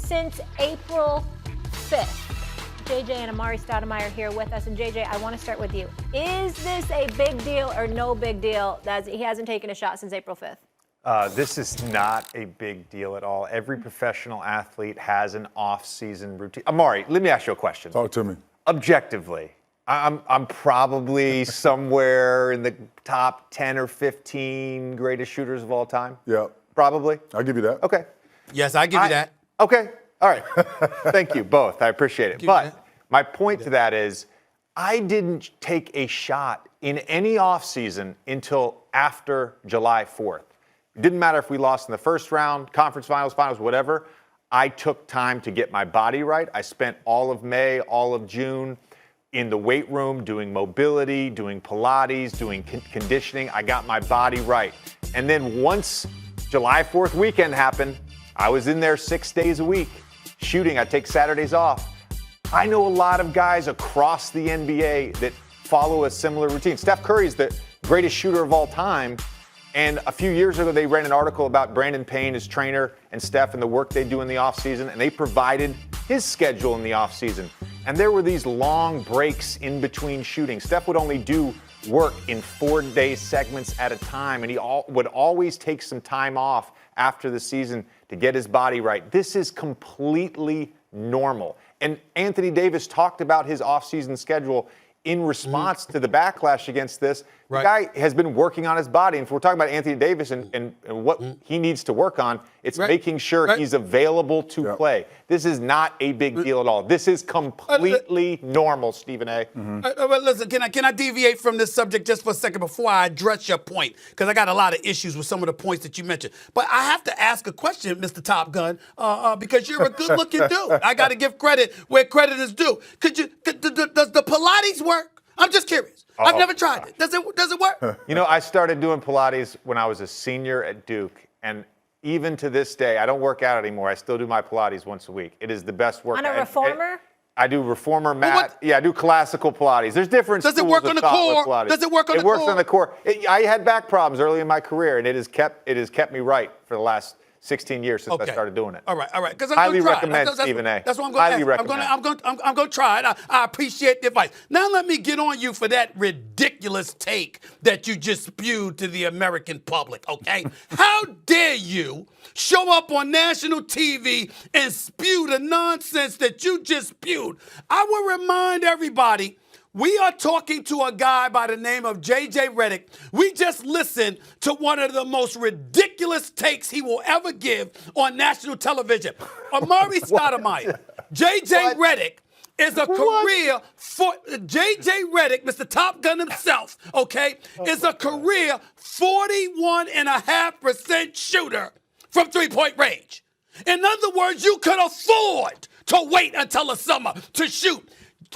since April 5th. JJ and Amari Stoudemire here with us. And JJ, I want to start with you. Is this a big deal or no big deal that he hasn't taken a shot since April 5th? This is not a big deal at all. Every professional athlete has an off-season routine. Amari, let me ask you a question. Talk to me. Objectively, I'm probably somewhere in the top 10 or 15 greatest shooters of all time. Yeah. Probably. I'll give you that. Okay. Yes, I give you that. Okay. All right. Thank you both. I appreciate it. But my point to that is I didn't take a shot in any offseason until after July 4th. It didn't matter if we lost in the first round, conference finals, whatever. I took time to get my body right. I spent all of May, all of June in the weight room doing mobility, doing Pilates, doing conditioning. I got my body right. And then once July 4th weekend happened, I was in there 6 days a week shooting. I take Saturdays off. I know a lot of guys across the NBA that follow a similar routine. Steph Curry's the greatest shooter of all time. And a few years ago, they ran an article about Brandon Payne, his trainer, and Steph and the work they do in the offseason. And they provided his schedule in the offseason. And there were these long breaks in between shooting. Steph would only do work in 4-day segments at a time. And he would always take some time off after the season to get his body right. This is completely normal. And Anthony Davis talked about his offseason schedule in response to the backlash against this. The guy has been working on his body. And if we're talking about Anthony Davis and what he needs to work on, it's making sure he's available to play. This is not a big deal at all. This is completely normal, Stephen A. Listen, can I deviate from this subject just for a second before I address your point? Because I got a lot of issues with some of the points that you mentioned. But I have to ask a question, Mr. Top Gun, because you're a good-looking dude. I got to give credit where credit is due. Does the Pilates work? I'm just curious. I've never tried it. Does it work? You know, I started doing Pilates when I was a senior at Duke, and even to this day, I don't work out anymore. I still do my Pilates once a week. It is the best workout. On a reformer? I do reformer mat. I do classical Pilates. There's different schools of thought with Pilates. Does it work on the core? It works on the core. I had back problems early in my career, and it has kept me right for the last 16 years since I started doing it. All right. Because highly recommend, Stephen A. That's what I'm going to ask. I'm going to try it. I appreciate the advice. Now let me get on you for that ridiculous take that you just spewed to the American public, okay? How dare you show up on national TV and spew the nonsense that you just spewed? I will remind everybody, we are talking to a guy by the name of J.J. Redick. We just listened to one of the most ridiculous takes he will ever give on national television. Amari Stoudemire, J.J. Redick is a career for J.J. Redick, Mr. Top Gun himself, okay, is a career 41.5% shooter from three-point range. In other words, you could afford to wait until the summer to shoot.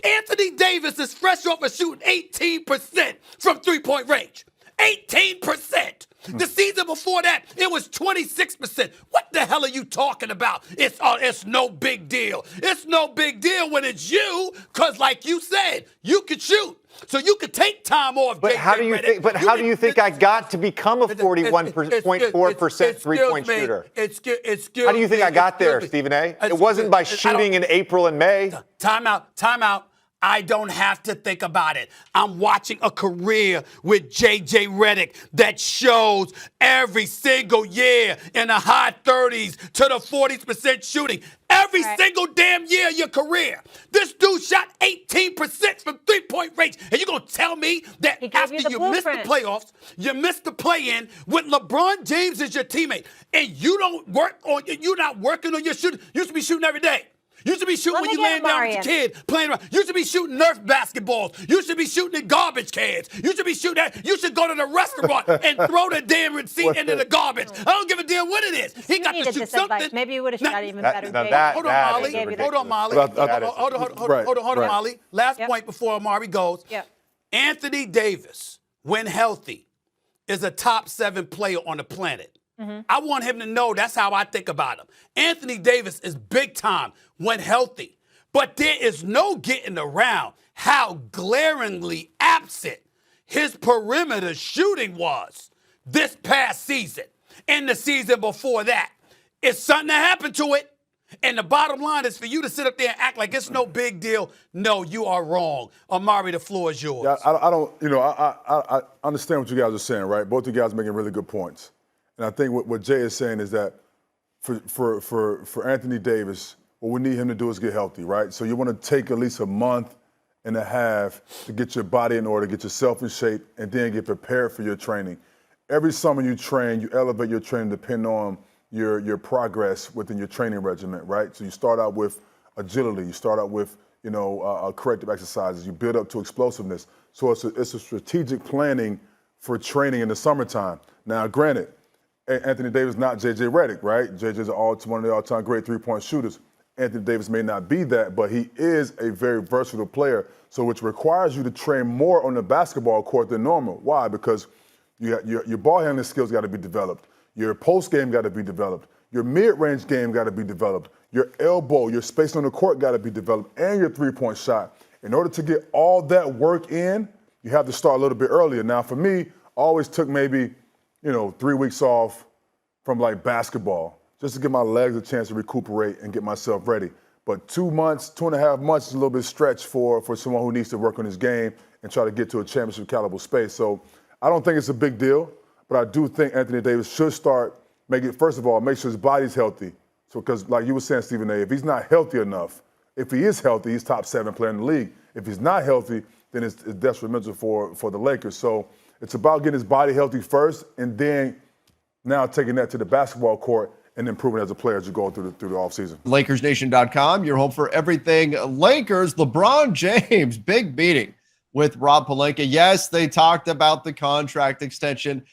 Anthony Davis is fresh off of shooting 18% from three-point range. 18%. The season before that, it was 26%. What the hell are you talking about? It's no big deal. It's no big deal when it's you, because like you said, you could shoot. So you could take time off. But how do you think? But how do you think I got to become a 41.4% three-point shooter? How do you think I got there, Stephen A? It wasn't by shooting in April and May. Time out. I don't have to think about it. I'm watching a career with J.J. Redick that shows every single year in the high 30s to the 40% shooting. Every single damn year of your career. This dude shot 18% from three-point range. And you're going to tell me that after you missed the playoffs, you missed the play-in with LeBron James as your teammate, and you're not working on your shooting. You used to be shooting every day. You should be shooting when you laying down with your kid playing around. You should be shooting Nerf basketballs. You should be shooting in garbage cans. You should be shooting that. You should go to the restaurant and throw the damn receipt into the garbage. I don't give a damn what it is. He got to shoot something. Maybe you would have shot even better. Hold on, Molly. Hold on, Molly. Last point before Amari goes. Anthony Davis, when healthy, is a top 7 player on the planet. I want him to know that's how I think about him. Anthony Davis is big time when healthy, but there is no getting around how glaringly absent his perimeter shooting was this past season and the season before that. It's something that happened to it. And the bottom line is for you to sit up there and act like it's no big deal. No, you are wrong. Amari, the floor is yours. Yeah, I don't, I understand what you guys are saying, right? Both of you guys are making really good points. And I think what Jay is saying is that for Anthony Davis, what we need him to do is get healthy, right? So you want to take at least a month and a half to get your body in order, get yourself in shape, and then get prepared for your training. Every summer you train, you elevate your training depending on your progress within your training regimen, right? So you start out with agility, you start out with corrective exercises, you build up to explosiveness. So it's a strategic planning for training in the summertime. Now, granted, Anthony Davis is not J.J. Redick, right? J.J.'s one of the all-time great three-point shooters. Anthony Davis may not be that, but he is a very versatile player, so which requires you to train more on the basketball court than normal. Why? Because your ball handling skills got to be developed. Your post game got to be developed. Your mid-range game got to be developed. Your elbow, your space on the court got to be developed, and your three-point shot. In order to get all that work in, you have to start a little bit earlier. Now, for me, I always took maybe 3 weeks off from like basketball just to give my legs a chance to recuperate and get myself ready. But 2 months, 2.5 months is a little bit stretched for someone who needs to work on his game and try to get to a championship caliber space. So I don't think it's a big deal. But I do think Anthony Davis should start first of all, make sure his body's healthy. So, because like you were saying, Stephen A., if he's not healthy enough, if he is healthy, he's top 7 player in the league. If he's not healthy, then it's detrimental for the Lakers. So it's about getting his body healthy first, and then now taking that to the basketball court and improving as a player as you go through the offseason. LakersNation.com, your home for everything Lakers. LeBron James, big meeting with Rob Pelinka. Yes, they talked about the contract extension.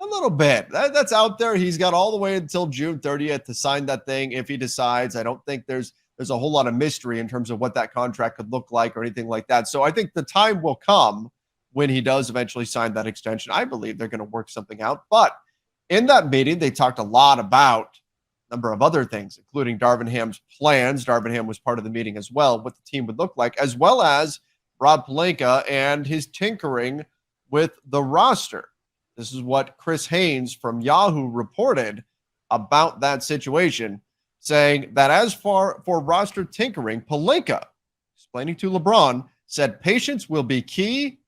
A little bit. That's out there. He's got all the way until June 30th to sign that thing if he decides. I don't think there's a whole lot of mystery in terms of what that contract could look like or anything like that. So I think the time will come when he does eventually sign that extension. I believe they're going to work something out. But in that meeting, they talked a lot about a number of other things, including Darvin Ham's plans. Darvin Ham was part of the meeting as well, what the team would look like, as well as Rob Pelinka and his tinkering with the roster. This is what Chris Haynes from Yahoo reported about that situation, saying that as far for roster tinkering, Pelinka, explaining to LeBron, said patience will be key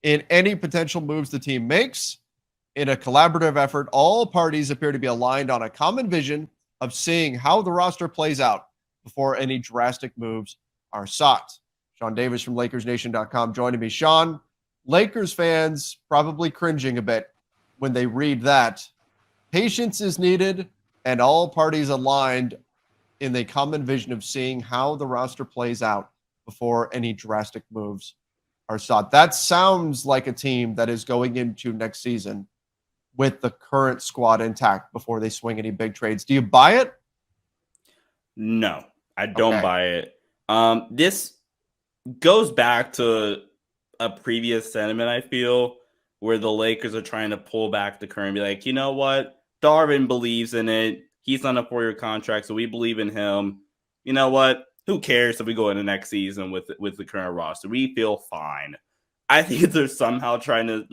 in any potential moves the team makes. In a collaborative effort, all parties appear to be aligned on a common vision of seeing how the roster plays out before any drastic moves are sought. Sean Davis from LakersNation.com joining me. Sean, Lakers fans probably cringing a bit when they read that. Patience is needed and all parties aligned in the common vision of seeing how the roster plays out before any drastic moves are sought. That sounds like a team that is going into next season with the current squad intact before they swing any big trades. Do you buy it? No, I don't buy it. This goes back to a previous sentiment, I feel, where the Lakers are trying to pull back the curtain and be like, you know what? Darvin believes in it. He's on a 4-year contract, so we believe in him. You know what? Who cares if we go into next season with the current roster? We feel fine. I think they're somehow trying to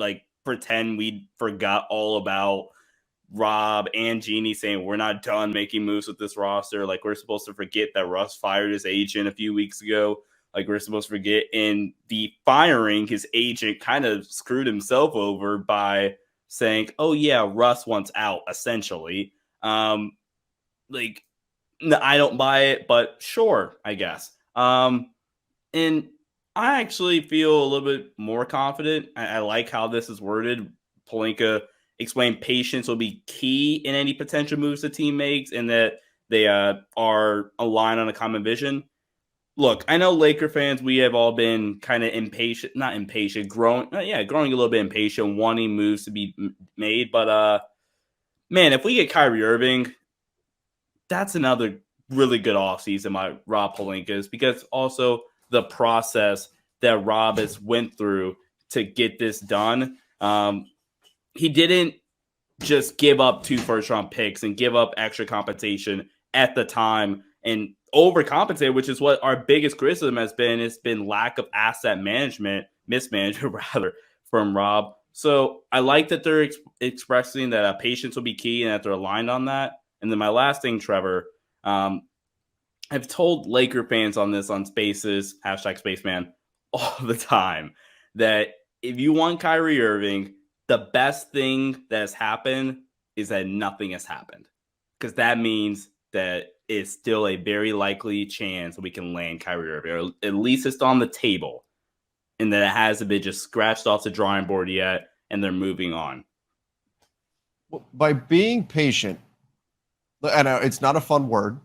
pretend we forgot all about Rob and Jeannie saying we're not done making moves with this roster. Like, we're supposed to forget that Russ fired his agent a few weeks ago. Like, we're supposed to forget. In the firing, his agent kind of screwed himself over by saying, oh, yeah, Russ wants out, essentially. No, I don't buy it, but sure, I guess. And I actually feel a little bit more confident. I like how this is worded. Pelinka explained patience will be key in any potential moves the team makes, and that they are aligned on a common vision. Look, I know Laker fans, we have all been kind of impatient, not impatient, growing a little bit impatient, wanting moves to be made. But, man, if we get Kyrie Irving, that's another really good offseason by Rob Pelinka, because also the process that Rob has went through to get this done. He didn't just give up 2 first-round picks and give up extra compensation at the time and overcompensate, which is what our biggest criticism has been. It's been lack of asset mismanagement rather, from Rob. So I like that they're expressing that patience will be key and that they're aligned on that. And then my last thing, Trevor, I've told Laker fans on this on Spaces, hashtag Spaceman, all the time that if you want Kyrie Irving, the best thing that has happened is that nothing has happened. Because that means that it's still a very likely chance that we can land Kyrie Irving, or at least it's on the table, and that it hasn't been just scratched off the drawing board yet, and they're moving on. By being patient, and it's not a fun word.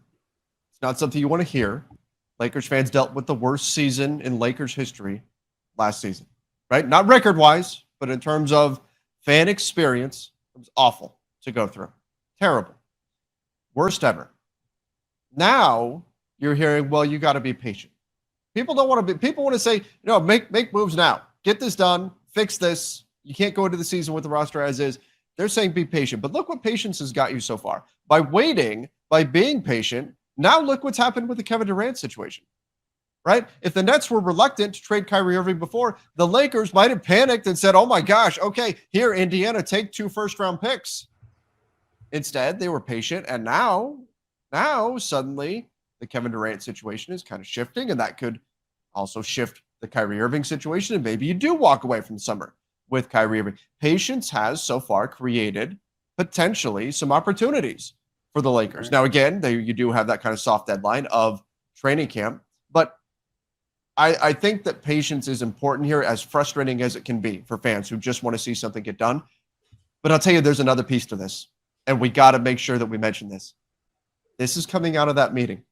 It's not something you want to hear. Lakers fans dealt with the worst season in Lakers history last season, right? Not record-wise, but in terms of fan experience, it was awful to go through. Terrible. Worst ever. Now you're hearing, well, you got to be patient. People don't want to be, people want to say, no, make moves now. Get this done. Fix this. You can't go into the season with the roster as is. They're saying be patient. But look what patience has got you so far. By waiting, by being patient, now look what's happened with the Kevin Durant situation, right? If the Nets were reluctant to trade Kyrie Irving before, the Lakers might have panicked and said, oh my gosh, okay, here, Indiana, take 2 first-round picks. Instead, they were patient, and now suddenly the Kevin Durant situation is kind of shifting, and that could also shift the Kyrie Irving situation, and maybe you do walk away from the summer with Kyrie Irving. Patience has so far created potentially some opportunities for the Lakers. Now, again, you do have that kind of soft deadline of training camp, but I think that patience is important here, as frustrating as it can be for fans who just want to see something get done. But I'll tell you, there's another piece to this, and we got to make sure that we mention this. This is coming out of that meeting.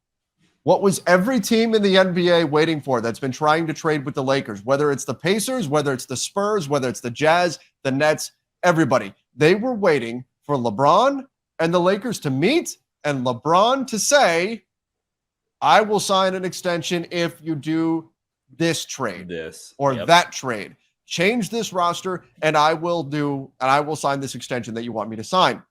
What was every team in the NBA waiting for that's been trying to trade with the Lakers, whether it's the Pacers, whether it's the Spurs, whether it's the Jazz, the Nets, everybody. They were waiting for LeBron and the Lakers to meet and LeBron to say, I will sign an extension if you do this trade that trade. Change this roster and I will sign this extension that you want me to sign.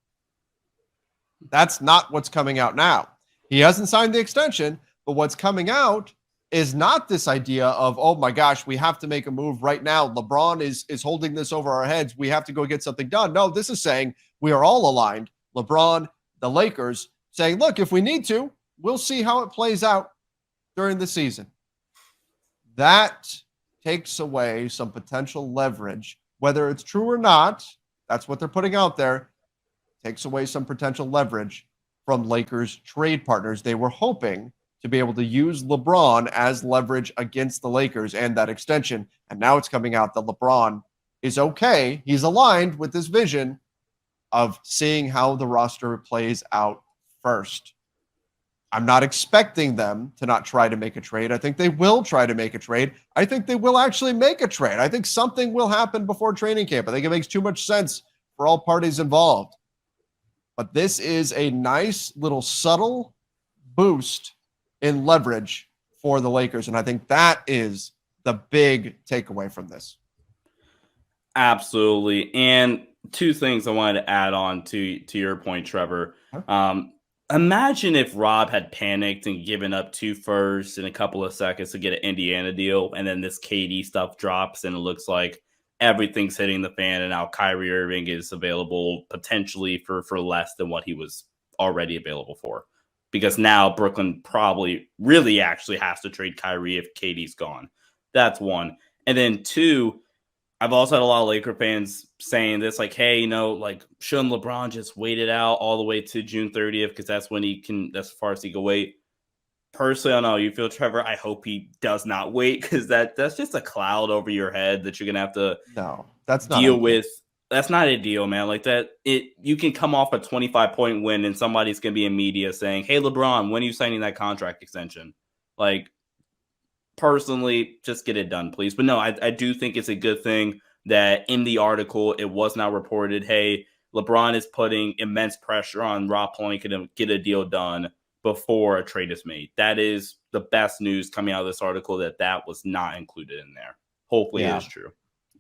That's not what's coming out now. He hasn't signed the extension, but what's coming out is not this idea of, oh my gosh, we have to make a move right now. LeBron is holding this over our heads. We have to go get something done. No, this is saying we are all aligned. LeBron, the Lakers, saying, look, if we need to, we'll see how it plays out during the season. That takes away some potential leverage, whether it's true or not. That's what they're putting out there. Takes away some potential leverage from Lakers trade partners. They were hoping to be able to use LeBron as leverage against the Lakers and that extension. And now it's coming out that LeBron is okay. He's aligned with this vision of seeing how the roster plays out first. I'm not expecting them to not try to make a trade. I think they will try to make a trade. I think they will actually make a trade. I think something will happen before training camp. I think it makes too much sense for all parties involved. But this is a nice little subtle boost in leverage for the Lakers. And I think that is the big takeaway from this. Absolutely. And 2 things I wanted to add on to your point, Trevor. Imagine if Rob had panicked and given up 2 firsts in a couple of seconds to get an Indiana deal, and then this KD stuff drops and it looks like everything's hitting the fan, and now Kyrie Irving is available potentially for less than what he was already available for. Because now Brooklyn probably really actually has to trade Kyrie if KD's gone. That's 1. And then 2, I've also had a lot of Laker fans saying this, like, hey, like, shouldn't LeBron just wait it out all the way to June 30th because that's when that's as far as he can wait. Personally, I don't know. You feel, Trevor? I hope he does not wait because that's just a cloud over your head that you're gonna have to deal with. That's not a deal, man. Like that, you can come off a 25-point win and somebody's gonna be in media saying, "Hey, LeBron, when are you signing that contract extension?" Like, personally, just get it done, please. But no, I do think it's a good thing that in the article it was not reported, hey, LeBron is putting immense pressure on Rob Pelinka to get a deal done before a trade is made. That is the best news coming out of this article, that was not included in there. Hopefully it is true.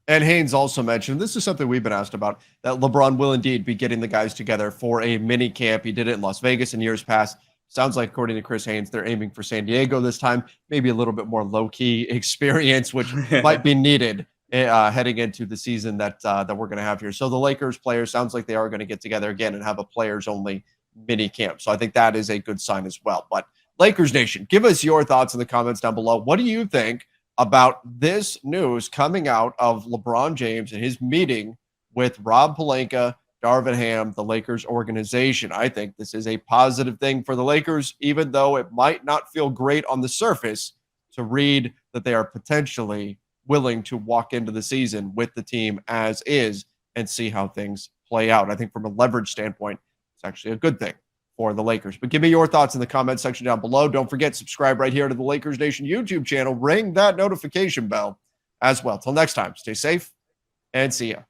And Haynes also mentioned, this is something we've been asked about, that LeBron will indeed be getting the guys together for a mini camp. He did it in Las Vegas in years past. Sounds like, according to Chris Haynes, they're aiming for San Diego this time. Maybe a little bit more low-key experience, which might be needed heading into the season that we're going to have here. So the Lakers players, sounds like they are going to get together again and have a players-only mini camp. So I think that is a good sign as well. But Lakers Nation, give us your thoughts in the comments down below. What do you think about this news coming out of LeBron James and his meeting with Rob Pelinka, Darvin Ham, the Lakers organization? I think this is a positive thing for the Lakers, even though it might not feel great on the surface to read that they are potentially willing to walk into the season with the team as is and see how things play out. I think from a leverage standpoint, it's actually a good thing for the Lakers. But give me your thoughts in the comment section down below. Don't forget, subscribe right here to the Lakers Nation YouTube channel. Ring that notification bell as well. Till next time, stay safe and see ya.